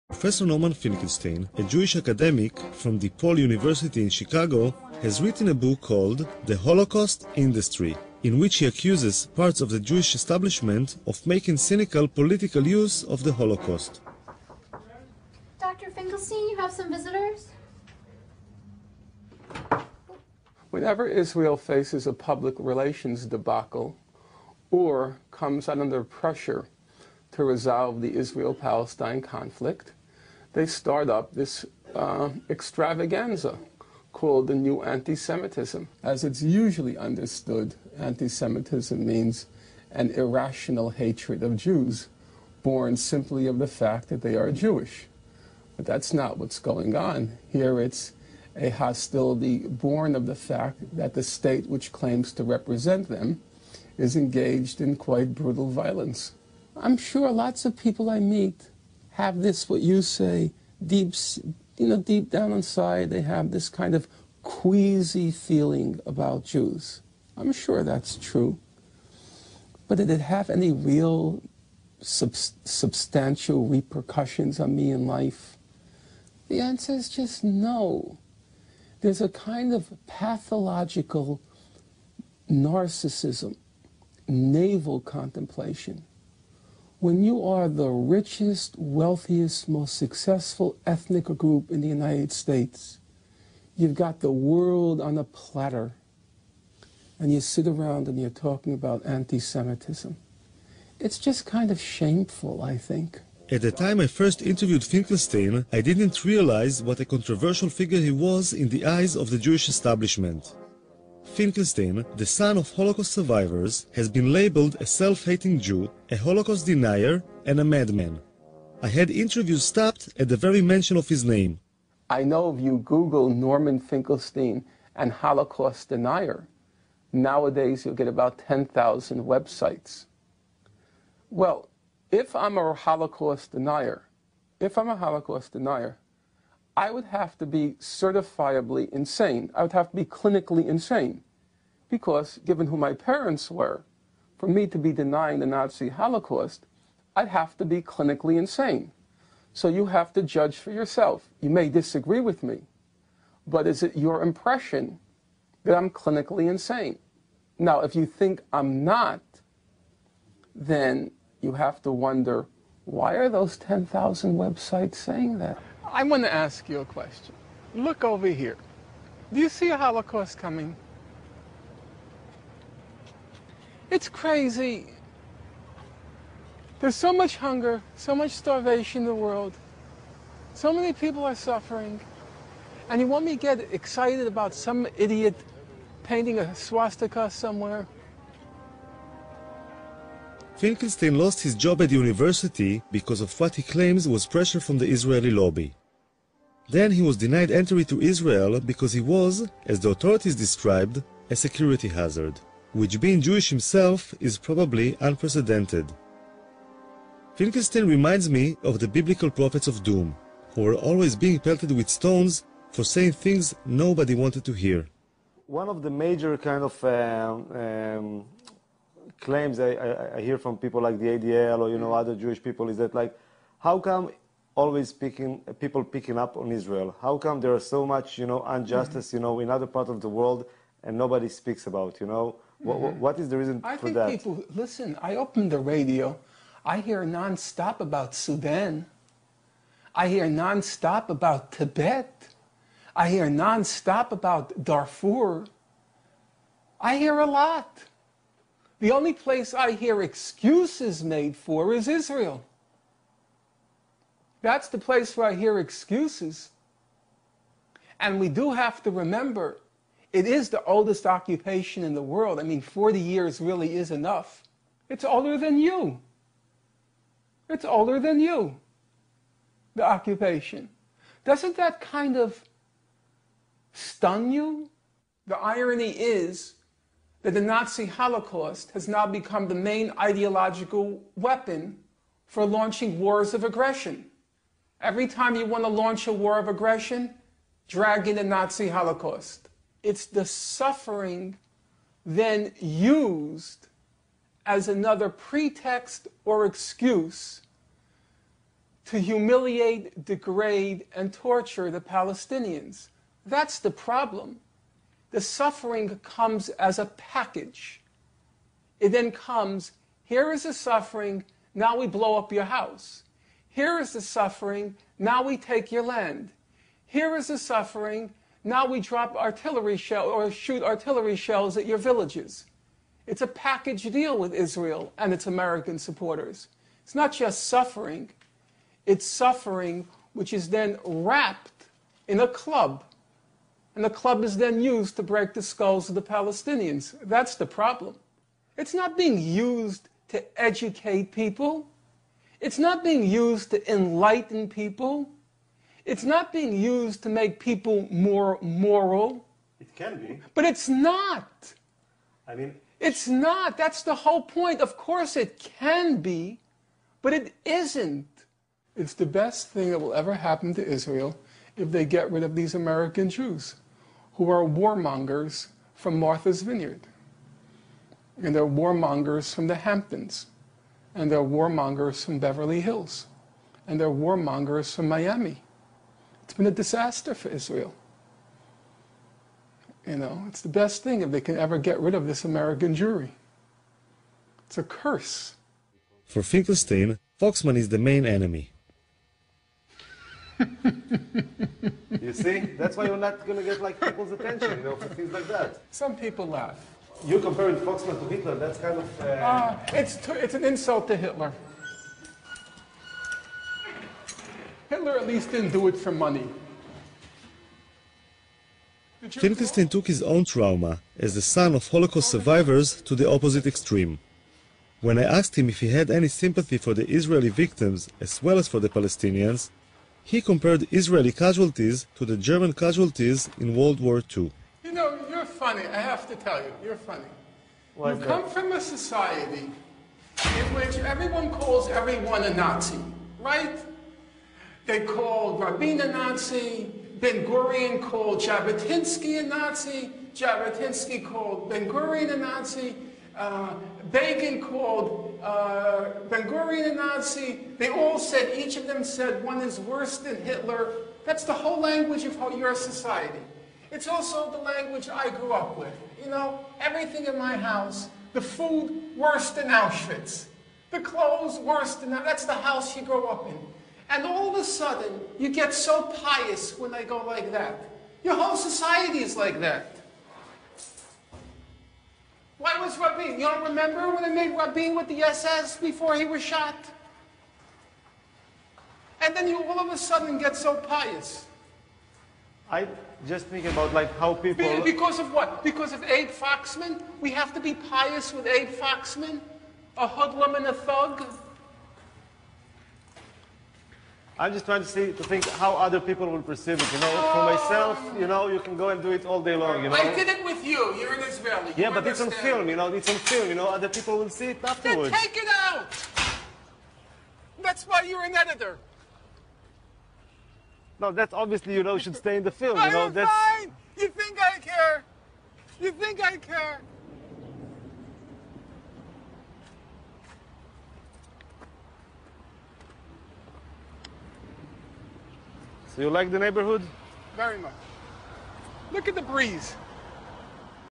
Professor Norman Finkelstein, a Jewish academic from DePaul University in Chicago, has written a book called The Holocaust Industry, in which he accuses parts of the Jewish establishment of making cynical political use of the Holocaust. Dr. Finkelstein, you have some visitors? Whenever Israel faces a public relations debacle or comes under pressure to resolve the Israel-Palestine conflict, they start up this extravaganza called the new anti-Semitism. As it's usually understood, anti-Semitism means an irrational hatred of Jews, born simply of the fact that they are Jewish. But that's not what's going on. Here it's a hostility born of the fact that the state which claims to represent them is engaged in quite brutal violence. I'm sure lots of people I meet have this, what you say, deep down inside, they have this kind of queasy feeling about Jews. I'm sure that's true. But did it have any real substantial repercussions on me in life? The answer is just no. There's a kind of pathological narcissism, navel contemplation. When you are the richest, wealthiest, most successful ethnic group in the United States, you've got the world on a platter, and you sit around and you're talking about anti-Semitism. It's just kind of shameful, I think. At the time I first interviewed Finkelstein, I didn't realize what a controversial figure he was in the eyes of the Jewish establishment. Finkelstein, the son of Holocaust survivors, has been labeled a self-hating Jew, a Holocaust denier, and a madman. I had interviews stopped at the very mention of his name. I know if you Google Norman Finkelstein and Holocaust denier, nowadays you'll get about 10,000 websites. Well, if I'm a Holocaust denier, I would have to be certifiably insane. I would have to be clinically insane. Because, given who my parents were, for me to be denying the Nazi Holocaust, I'd have to be clinically insane. So you have to judge for yourself. You may disagree with me, but is it your impression that I'm clinically insane? Now, if you think I'm not, then you have to wonder, why are those 10,000 websites saying that? I want to ask you a question. Look over here. Do you see a Holocaust coming? It's crazy. There's so much hunger, so much starvation in the world. So many people are suffering. And you want me to get excited about some idiot painting a swastika somewhere? Finkelstein lost his job at the university because of what he claims was pressure from the Israeli lobby. Then he was denied entry to Israel because he was, as the authorities described, a security hazard, which being Jewish himself is probably unprecedented. Finkelstein reminds me of the biblical prophets of doom, who were always being pelted with stones for saying things nobody wanted to hear. One of the major kind of claims I hear from people like the ADL or other Jewish people is that, like, how come always people picking up on Israel? How come there are so much injustice in other parts of the world and nobody speaks about what is the reason for that? I think people listen. I open the radio, I hear nonstop about Sudan. I hear nonstop about Tibet. I hear nonstop about Darfur. I hear a lot. The only place I hear excuses made for is Israel. That's the place where I hear excuses. And we do have to remember, it is the oldest occupation in the world. I mean, 40 years really is enough. It's older than you. It's older than you, the occupation. Doesn't that kind of stun you? The irony is that the Nazi Holocaust has now become the main ideological weapon for launching wars of aggression. Every time you want to launch a war of aggression, drag in the Nazi Holocaust. It's the suffering then used as another pretext or excuse to humiliate, degrade, and torture the Palestinians. That's the problem. The suffering comes as a package. It then comes, here is the suffering, now we blow up your house. Here is the suffering, now we take your land. Here is the suffering, now we drop artillery shell or shoot artillery shells at your villages. It's a package deal with Israel and its American supporters. It's not just suffering, it's suffering which is then wrapped in a club. And the club is then used to break the skulls of the Palestinians. That's the problem. It's not being used to educate people. It's not being used to enlighten people. It's not being used to make people more moral. It can be. But it's not. I mean, it's not. That's the whole point. Of course it can be, but it isn't. It's the best thing that will ever happen to Israel if they get rid of these American Jews who are warmongers from Martha's Vineyard. And they're warmongers from the Hamptons. And they're warmongers from Beverly Hills. And they're warmongers from Miami. It's been a disaster for Israel. You know, it's the best thing if they can ever get rid of this American Jewry. It's a curse. For Finkelstein, Foxman is the main enemy. you see, that's why you're not going to get like people's attention, you know, for things like that. Some people laugh. You comparing Foxman to Hitler, that's kind of... It's an insult to Hitler. Hitler at least didn't do it for money. Finkelstein took his own trauma as the son of Holocaust survivors to the opposite extreme. When I asked him if he had any sympathy for the Israeli victims as well as for the Palestinians, he compared Israeli casualties to the German casualties in World War II. You know, you're funny. I have to tell you, you're funny. Why You come from a society in which everyone calls everyone a Nazi, right? They called Rabin a Nazi, Ben-Gurion called Jabotinsky a Nazi, Jabotinsky called Ben-Gurion a Nazi, Begin called Ben-Gurion a Nazi. They all said, each of them said, one is worse than Hitler. That's the whole language of your society. It's also the language I grew up with. You know, everything in my house, the food worse than Auschwitz, the clothes worse than that's the house you grow up in. And all of a sudden, you get so pious when they go like that. Your whole society is like that. Why was Rabin? You don't remember when they made Rabin with the SS before he was shot? And then you all of a sudden get so pious. I just think about like how people... Because of what? Because of Abe Foxman? We have to be pious with Abe Foxman? A hoodlum and a thug? I'm just trying to think how other people will perceive it, you know. For myself, you know, you can go and do it all day long, you know. I did it with you. You're an Israeli. Yeah, but it's on film, you know. It's on film, you know. Other people will see it afterwards. Then take it out. That's why you're an editor. No, that's obviously, you know, should stay in the film, you know. I'm That's fine. You think I care? You think I care? So you like the neighborhood? Very much. Look at the breeze.